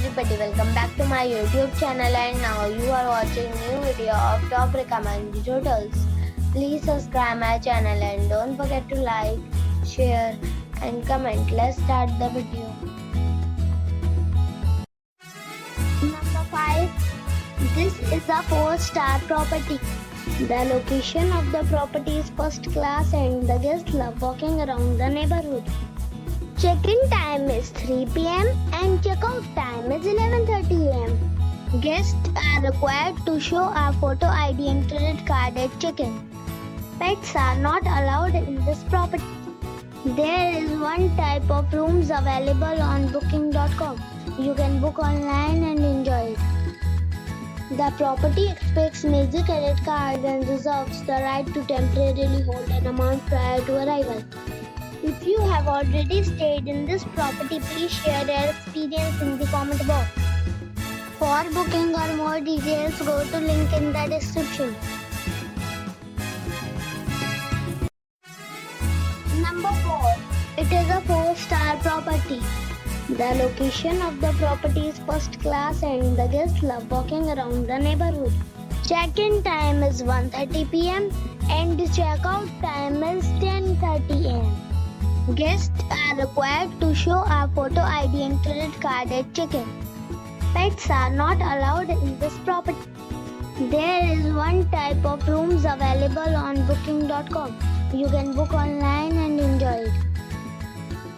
everybody, welcome back to my YouTube channel, and now you are watching new video of top recommended hotels. Please subscribe my channel and don't forget to like, share and comment. Let's start the video. Number 5. This is a 4-star property. The location of the property is first class and the guests love walking around the neighborhood. Check-in time is 3 p.m. and check-out time is 11:30 a.m. Guests are required to show a photo ID and credit card at check-in. Pets are not allowed in this property. There is one type of rooms available on booking.com. You can book online and enjoy it. The property expects major credit card and reserves the right to temporarily hold an amount prior to arrival. If you have already stayed in this property, please share your experience in the comment box. For booking or more details, go to link in the description. Number 4. It is a 4-star property. The location of the property is first class and the guests love walking around the neighborhood. Check-in time is 1:30 p.m. and check-out time is 10:30 a.m. Guests are required to show a photo ID and credit card at check-in. Pets are not allowed in this property. There is one type of rooms available on booking.com. You can book online and enjoy it.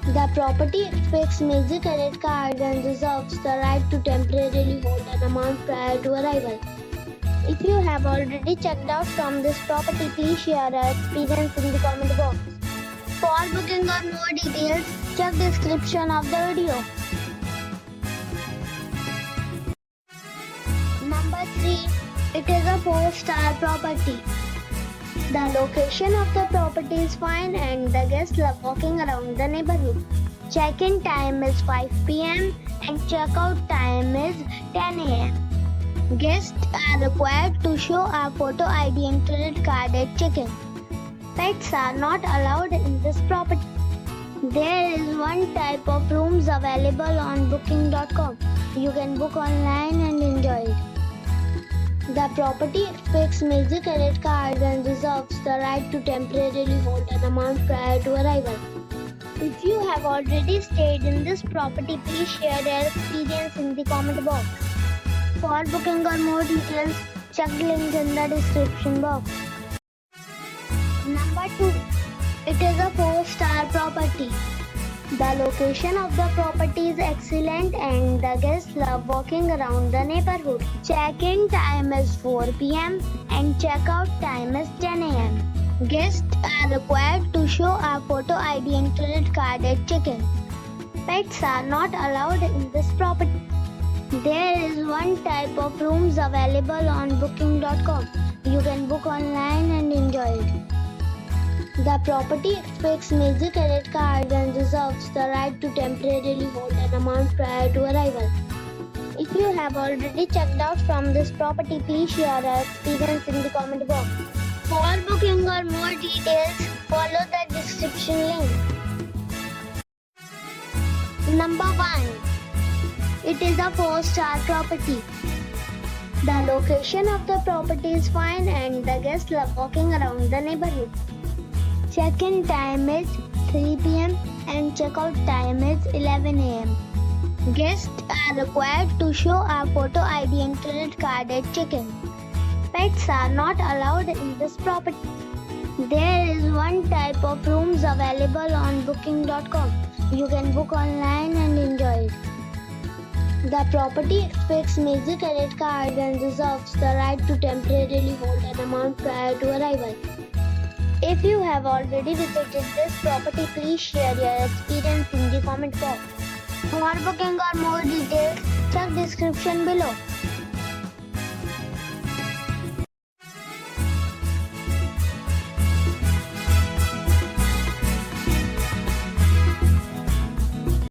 The property expects major credit card and reserves the right to temporarily hold an amount prior to arrival. If you have already checked out from this property, please share your experience in the comment box. For booking or more details, check description of the video. Number 3. It is a 4-star property. The location of the property is fine and the guests love walking around the neighborhood. Check-in time is 5 p.m. and check-out time is 10 a.m. Guests are required to show a photo ID and credit card at check-in. Pets are not allowed in this property. There is one type of rooms available on booking.com. You can book online and enjoy it. The property expects major credit card and reserves the right to temporarily hold an amount prior to arrival. If you have already stayed in this property, please share your experience in the comment box. For booking or more details, check the link in the description box. Number 2. It is a 4-star property. The location of the property is excellent and the guests love walking around the neighborhood. Check-in time is 4 p.m. and check-out time is 10 a.m. Guests are required to show a photo ID and credit card at check-in. Pets are not allowed in this property. There is one type of rooms available on booking.com. You can book online and enjoy it. The property expects major credit card and reserves the right to temporarily hold an amount prior to arrival. If you have already checked out from this property, please share your experience in the comment box. For booking or more details, follow the description link. Number 1. It is a 4-star property. The location of the property is fine and the guests love walking around the neighborhood. Check-in time is 3 p.m. and check-out time is 11 a.m. Guests are required to show a photo ID and credit card at check-in. Pets are not allowed in this property. There is one type of rooms available on booking.com. You can book online and enjoy it. The property expects major credit card and reserves the right to temporarily hold an amount prior to arrival. If you have already visited this property, please share your experience in the comment box. For booking or more details, check description below.